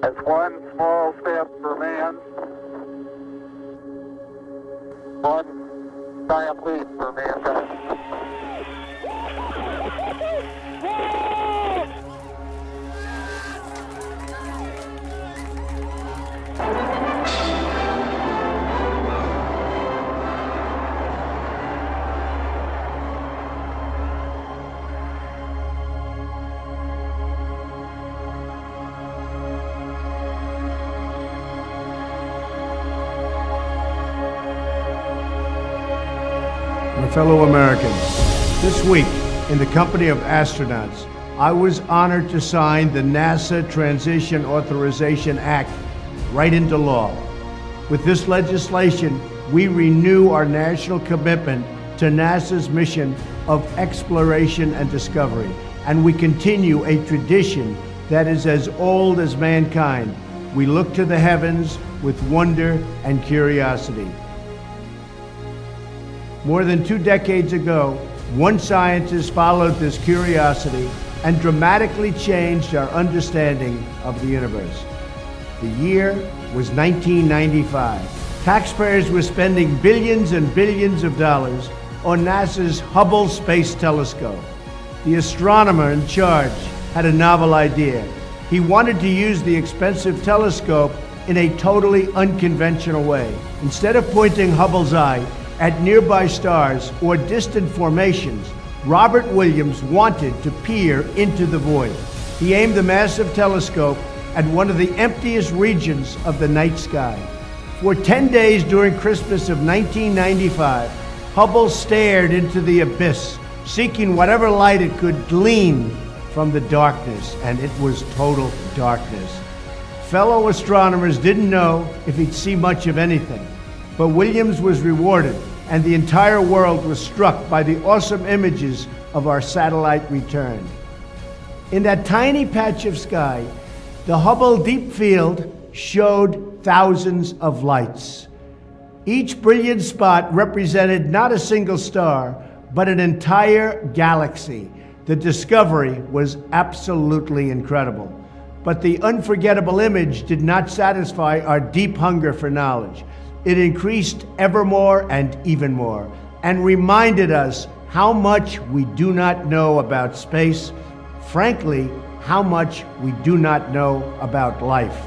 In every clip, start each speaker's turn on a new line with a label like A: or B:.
A: That's one small step for man, one giant leap for mankind.
B: My fellow Americans, this week, in the company of astronauts, I was honored to sign the NASA Transition Authorization Act right into law. With this legislation, we renew our national commitment to NASA's mission of exploration and discovery, and we continue a tradition that is as old as mankind. We look to the heavens with wonder and curiosity. More than 2 decades ago, one scientist followed this curiosity and dramatically changed our understanding of the universe. The year was 1995. Taxpayers were spending billions and billions of dollars on NASA's Hubble Space Telescope. The astronomer in charge had a novel idea. He wanted to use the expensive telescope in a totally unconventional way. Instead of pointing Hubble's eye at nearby stars or distant formations, Robert Williams wanted to peer into the void. He aimed the massive telescope at one of the emptiest regions of the night sky. For 10 days during Christmas of 1995, Hubble stared into the abyss, seeking whatever light it could glean from the darkness, and it was total darkness. Fellow astronomers didn't know if he'd see much of anything, but Williams was rewarded, and the entire world was struck by the awesome images of our satellite return. In that tiny patch of sky, the Hubble Deep Field showed thousands of lights. Each brilliant spot represented not a single star, but an entire galaxy. The discovery was absolutely incredible. But the unforgettable image did not satisfy our deep hunger for knowledge. It increased ever more and even more, and reminded us how much we do not know about space, frankly, how much we do not know about life.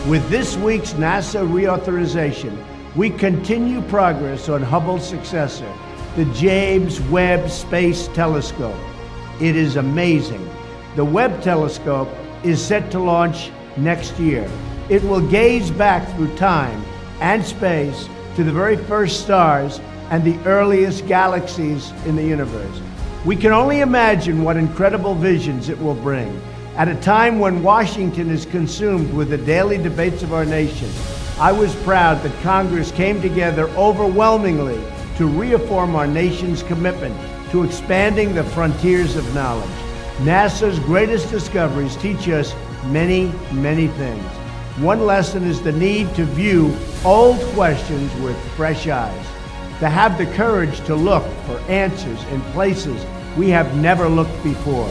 B: With this week's NASA reauthorization, we continue progress on Hubble's successor, the James Webb Space Telescope. It is amazing. The Webb telescope is set to launch next year. It will gaze back through time and space to the very first stars and the earliest galaxies in the universe. We can only imagine what incredible visions it will bring. At a time when Washington is consumed with the daily debates of our nation, I was proud that Congress came together overwhelmingly to reaffirm our nation's commitment to expanding the frontiers of knowledge. NASA's greatest discoveries teach us many, many things. One lesson is the need to view old questions with fresh eyes, to have the courage to look for answers in places we have never looked before,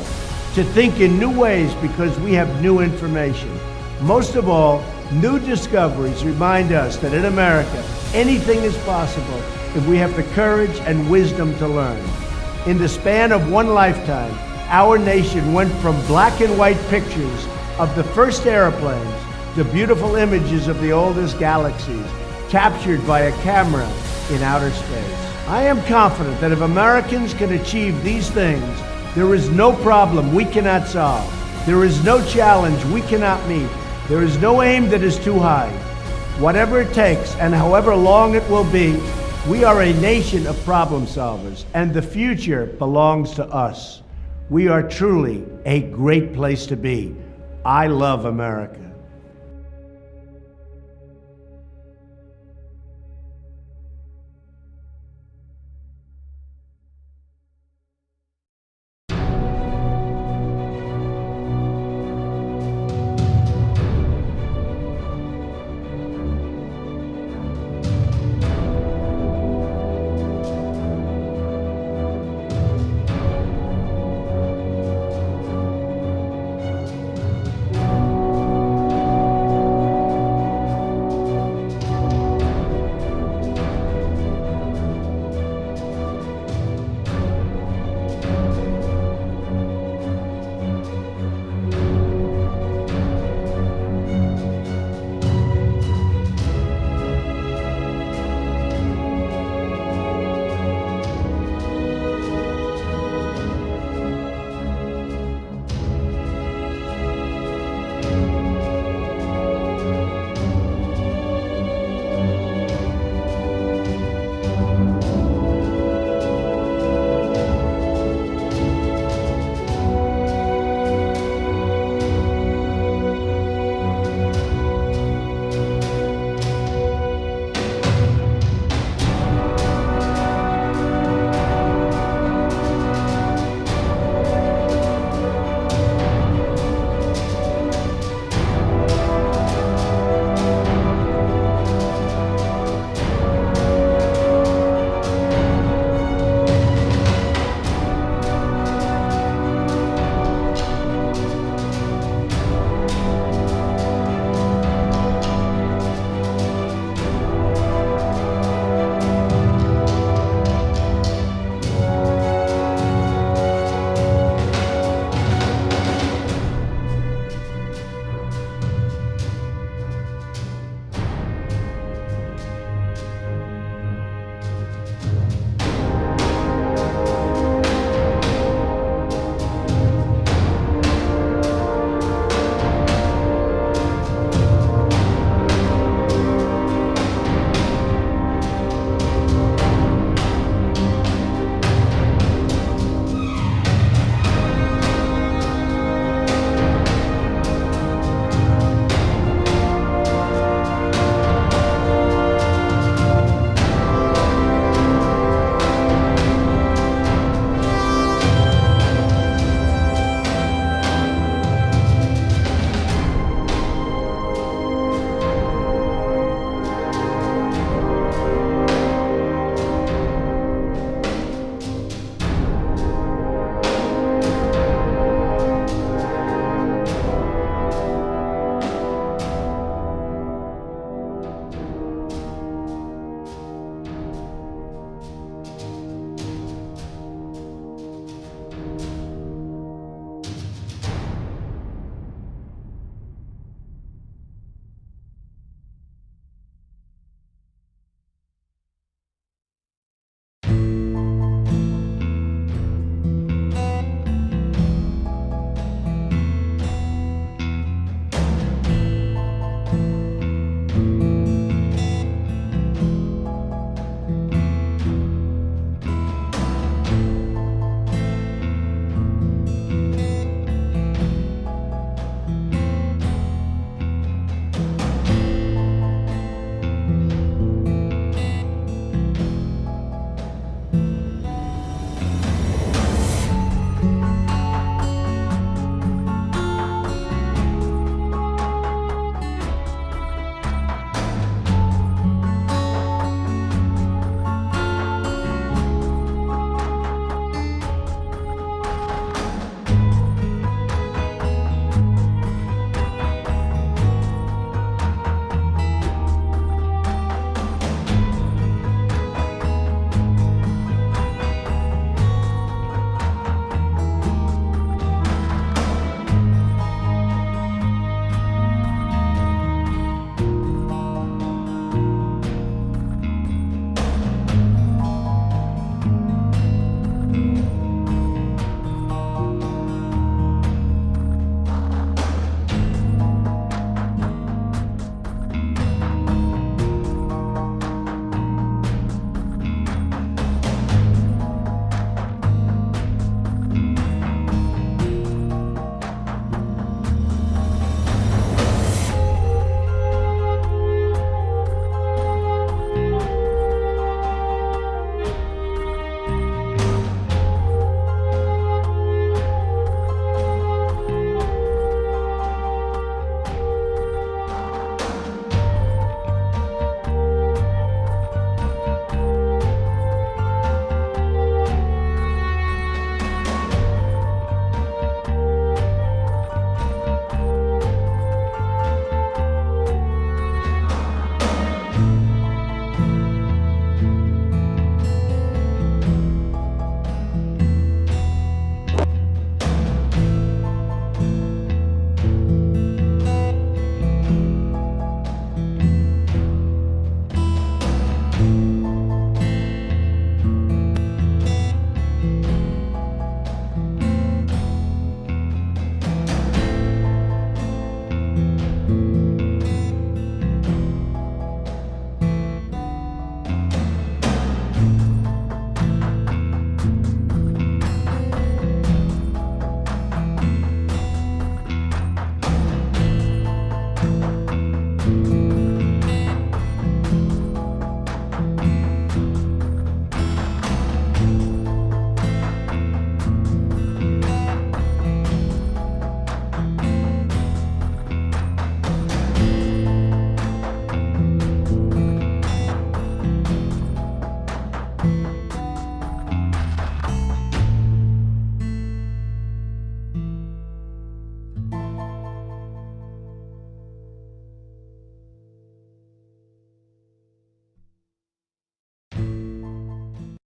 B: to think in new ways because we have new information. Most of all, new discoveries remind us that in America, anything is possible if we have the courage and wisdom to learn. In the span of one lifetime, our nation went from black and white pictures of the first airplanes to beautiful images of the oldest galaxies, captured by a camera in outer space. I am confident that if Americans can achieve these things, there is no problem we cannot solve. There is no challenge we cannot meet. There is no aim that is too high. Whatever it takes and however long it will be, we are a nation of problem solvers, and the future belongs to us. We are truly a great place to be. I love America.